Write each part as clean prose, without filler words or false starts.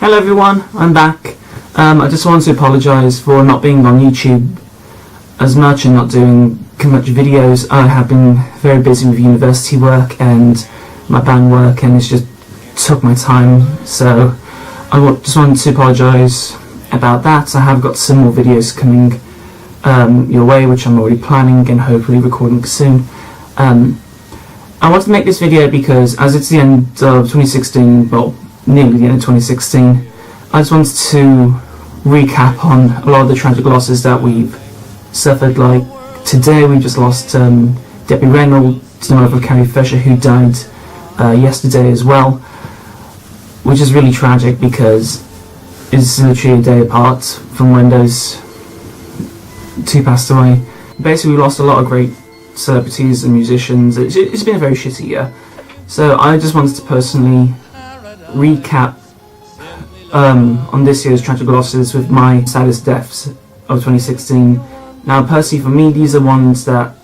Hello everyone, I'm back. I just want to apologise for not being on YouTube as much and not doing much videos. I have been very busy with university work and my band work, and it's just took my time, so I just wanted to apologise about that. I have got some more videos coming your way, which I'm already planning and hopefully recording soon. I want to make this video because as it's the end of 2016, well, nearly the end of 2016, I just wanted to recap on a lot of the tragic losses that we've suffered. Like today we just lost Debbie Reynolds, the mother of Carrie Fisher, who died yesterday as well, which is really tragic because it's literally a day apart from when those two passed away. Basically we lost a lot of great celebrities and musicians. It's been a very shitty year, so I just wanted to personally recap on this year's tragic losses with my saddest deaths of 2016. Now personally for me, these are ones that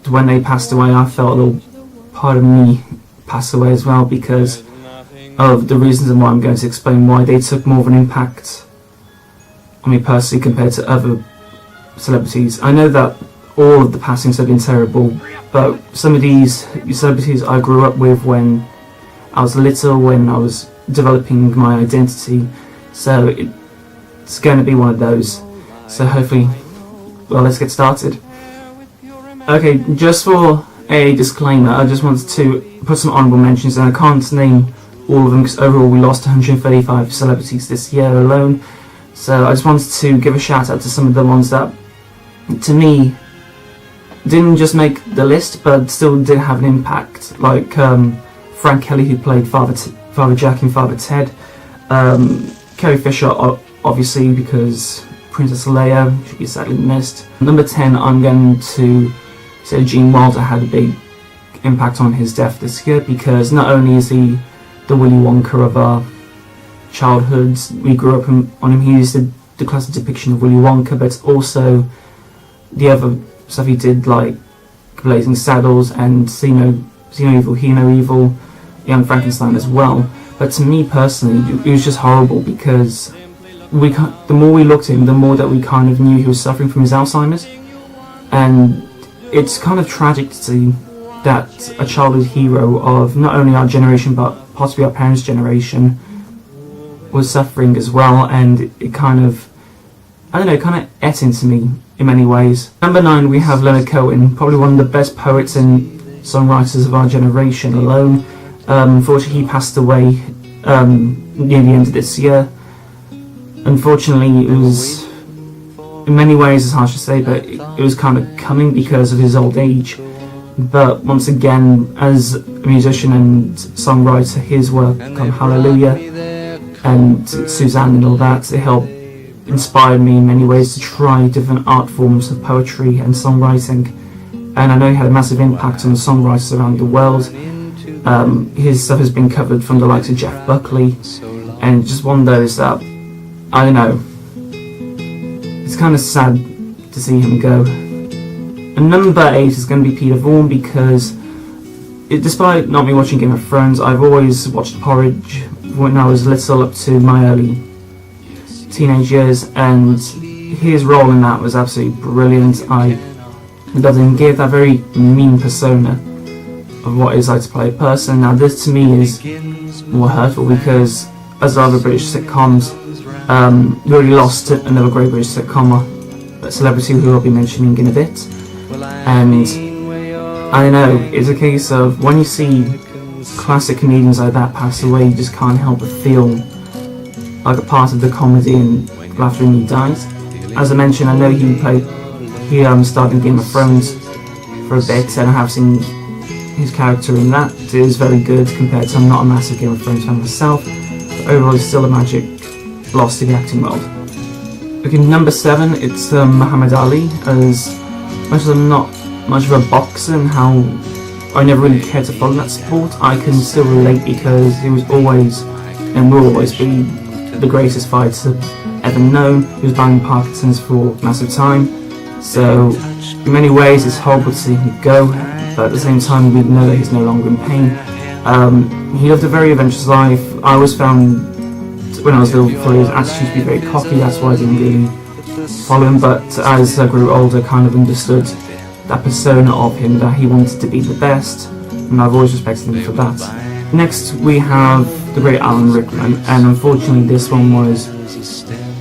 when they passed away I felt a little part of me pass away as well, because of the reasons and why I'm going to explain why they took more of an impact on me personally compared to other celebrities. I know that all of the passings have been terrible, but some of these celebrities I grew up with when I was little, when I was developing my identity, so it's going to be one of those. So hopefully, well, let's get started. Okay, just for a disclaimer, I just wanted to put some honourable mentions, and I can't name all of them because overall we lost 135 celebrities this year alone, so I just wanted to give a shout out to some of the ones that to me didn't just make the list but still did have an impact, like Frank Kelly, who played Father Jack in Father Ted, Carrie Fisher obviously because Princess Leia should be sadly missed. Number 10, I'm going to say Gene Wilder had a big impact on his death this year, because not only is he the Willy Wonka of our childhoods, we grew up on him, he is the classic depiction of Willy Wonka, but also the other stuff he did, like Blazing Saddles and See No Evil, Hear No Evil, Young Frankenstein as well. But to me personally, it was just horrible, because the more we looked at him, the more that we kind of knew he was suffering from his Alzheimer's, and it's kind of tragic to see that a childhood hero of not only our generation but possibly our parents' generation was suffering as well, and it kind of, I don't know, kind of ate into me in many ways. Number 9, we have Leonard Cohen, probably one of the best poets and songwriters of our generation alone. Unfortunately he passed away near the end of this year. Unfortunately it was, in many ways it's harsh to say, but it was kind of coming because of his old age. But once again, as a musician and songwriter, his work on Hallelujah and Suzanne and all that, it helped inspire me in many ways to try different art forms of poetry and songwriting, and I know he had a massive impact on the songwriters around the world. His stuff has been covered from the likes of Jeff Buckley, and just one of those that, I don't know, it's kind of sad to see him go. And number 8 is going to be Peter Vaughan, because despite not me watching Game of Thrones, I've always watched Porridge when I was little up to my early teenage years, and his role in that was absolutely brilliant. It doesn't give that very mean persona of what it's like to play a person. Now this to me is more hurtful, because as other British sitcoms, we already lost another great British sitcom, a celebrity who I'll be mentioning in a bit, and I don't know, it's a case of when you see classic comedians like that pass away, you just can't help but feel like a part of the comedy and laughter when he dies. As I mentioned, I know he starred in Game of Thrones for a bit, and I have seen his character in that. It is very good compared to, I'm not a massive Game of Thrones fan myself, but overall it's still a magic loss to the acting world. Okay, number 7, it's Muhammad Ali. As much as I'm not much of a boxer and how I never really cared to follow that sport, I can still relate, because he was always and will always be the greatest fighter ever known. He was battling Parkinson's for massive time, so in many ways it's horrible to see him go, but at the same time we know that he's no longer in pain. He lived a very adventurous life. I always found when I was little, for his attitude to be very cocky, that's why I didn't really follow him, but as I grew older, I kind of understood that persona of him, that he wanted to be the best, and I've always respected him for that. Next we have the great Alan Rickman, and unfortunately this one was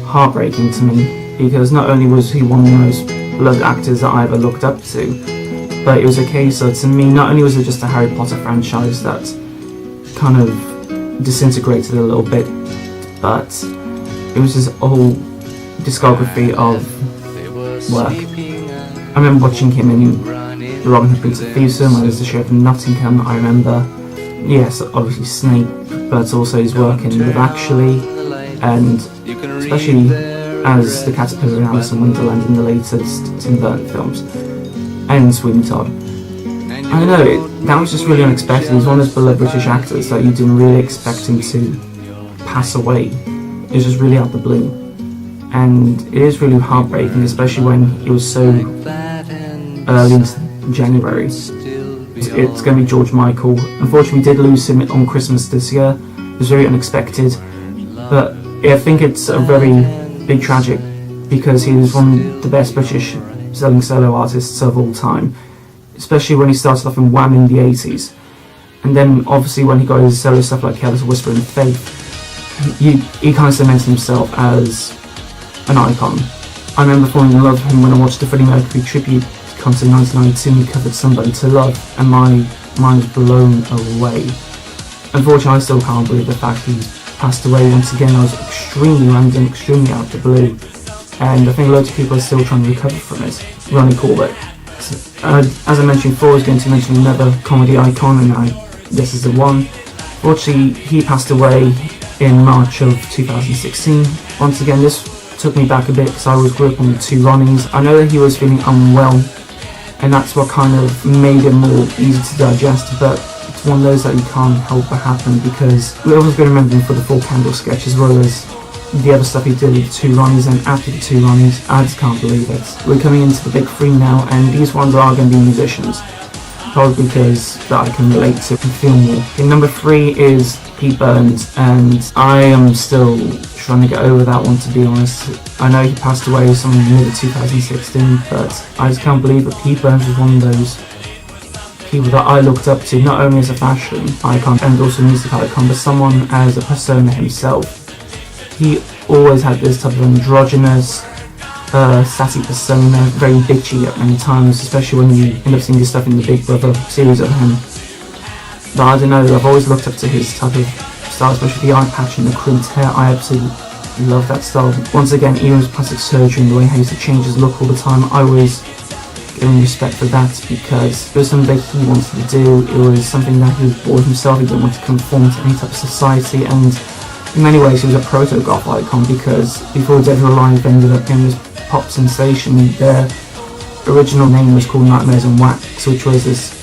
heartbreaking to me, because not only was he one of the most beloved actors that I ever looked up to, but it was a case of, to me, not only was it just a Harry Potter franchise that kind of disintegrated a little bit, but it was his whole discography of work. I remember watching him in The Robin Hood Prince of Thieves film, I was the Sheriff of Nottingham. I remember, yes, obviously Snape, but also his work in Love Actually, and especially as the Caterpillar in Alice in Wonderland in the latest Tim Burton films, and Sweeney Todd. I don't know, that was just really unexpected. He was one of those beloved British actors that you didn't really expect him to pass away. It was just really out of the blue. And it is really heartbreaking, especially when it was so early into January. It's going to be George Michael. Unfortunately, we did lose him on Christmas this year. It was very unexpected. But I think it's a very big tragic, because he was one of the best British selling solo artists of all time, especially when he started off in Wham in the 80s, and then obviously when he got his solo stuff like Careless Whisper and Faith, he kind of cemented himself as an icon. I remember falling in love with him when I watched the Freddie Mercury tribute concert in 1992 and he covered Somebody to Love, and my mind was blown away. Unfortunately, I still can't believe the fact he passed away once again. I was extremely random, extremely out of the blue, and I think loads of people are still trying to recover from it. Ronnie Corbett. As I mentioned before, I was going to mention another comedy icon, and this is the one. Fortunately, he passed away in March of 2016. Once again, this took me back a bit because I always grew up on the two Ronnies. I know that he was feeling unwell, and that's what kind of made it more easy to digest, but it's one of those that you can't help but happen, because we're always going to remember him for the Four Candle sketch, as well as the other stuff he did with the two Ronnies, and after the two Ronnies, I just can't believe it. We're coming into the big three now, and these ones are going to be musicians, probably because that I can relate to and feel more. In number 3 is Pete Burns, and I am still trying to get over that one, to be honest. I know he passed away some mid 2016, but I just can't believe that Pete Burns was one of those people that I looked up to, not only as a fashion icon and also music icon, but someone as a persona himself. He always had this type of androgynous, sassy persona, very bitchy at many times, especially when you end up seeing his stuff in the Big Brother series of him. But I don't know, I've always looked up to his type of style, especially the eye patch and the crimped hair. I absolutely love that style. Once again, even with plastic surgery and the way he used to change his look all the time, I always give him respect for that, because it was something that he wanted to do. It was something that he was bored of himself. He didn't want to conform to any type of society, and in many ways he was a proto-goth icon, because before Dead or Alive ended up being this pop sensation, their original name was called Nightmares and Wax, which was this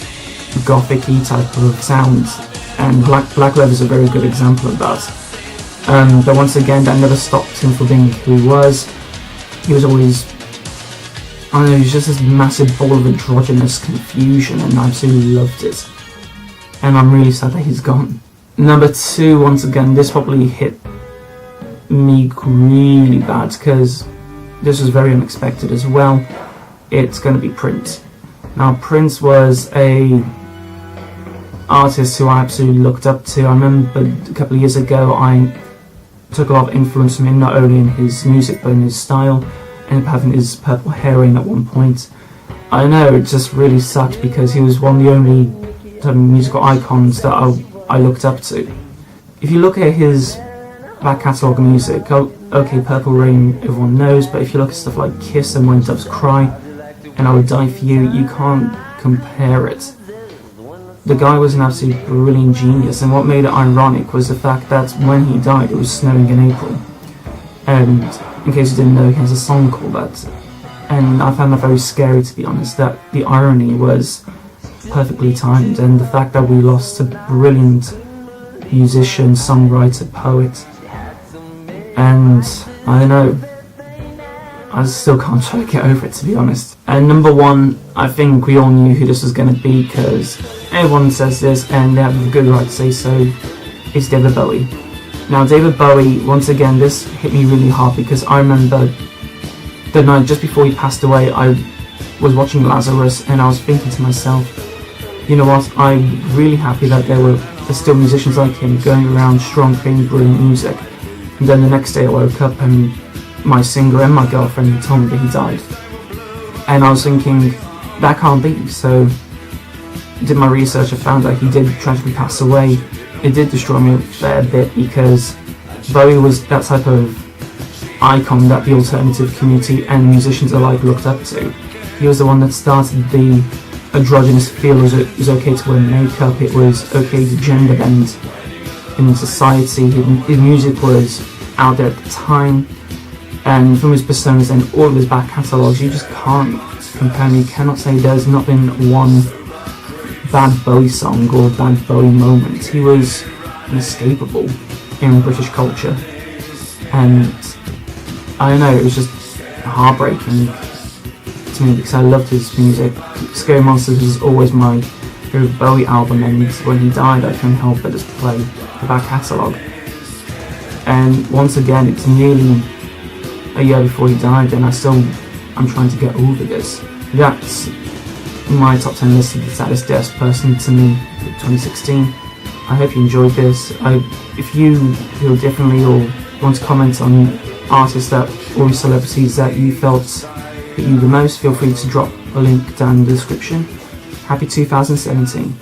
gothic-y type of sound, and Black Leather is a very good example of that. But once again, that never stopped him from being who he was. He was always, I don't know, he was just this massive ball of androgynous confusion, and I absolutely loved it. And I'm really sad that he's gone. Number 2, once again, this probably hit me really bad, because this was very unexpected as well. It's going to be Prince. Now, Prince was a artist who I absolutely looked up to. I remember a couple of years ago I took a lot of influence from him, not only in his music but in his style, and having his purple hair in at one point. I don't know, it just really sucked, because he was one of the only musical icons that I looked up to. If you look at his back catalogue of music, okay, Purple Rain everyone knows, but if you look at stuff like Kiss and When Doves Cry and I Would Die For You, you can't compare it. The guy was an absolute brilliant genius, and what made it ironic was the fact that when he died it was snowing in April, and in case you didn't know, he has a song called that, and I found that very scary, to be honest, that the irony was perfectly timed, and the fact that we lost a brilliant musician, songwriter, poet, and I don't know, I still can't try to get over it, to be honest. And number 1, I think we all knew who this was going to be, because everyone says this and they have a good right to say so, it's David Bowie. Now, David Bowie, once again, this hit me really hard because I remember the night just before he passed away, I was watching Lazarus and I was thinking to myself, you know what, I'm really happy that there's still musicians like him going around strong, playing brilliant music. And then the next day I woke up and my singer and my girlfriend told me that he died. And I was thinking, that can't be. So I did my research, I found out he did tragically pass away. It did destroy me a fair bit because Bowie was that type of icon that the alternative community and musicians alike looked up to. He was the one that started the androgynous feel. It was okay to wear makeup, it was okay to gender bend in society. His music was out there at the time, and from his personas and all of his back catalogues, you just can't compare me. You cannot say there's not been one bad Bowie song or bad Bowie moment. He was inescapable in British culture, and I don't know, it was just heartbreaking to me because I loved his music. Scary Monsters was always my favorite Bowie album, and when he died I couldn't help but just play the back catalogue. And once again, it's nearly a year before he died and I'm trying to get over this. That's my top 10 list of the saddest deaths person to me for 2016. I hope you enjoyed this. If you feel differently or want to comment on artists or celebrities that you felt hit you the most, feel free to drop a link down in the description. Happy 2017.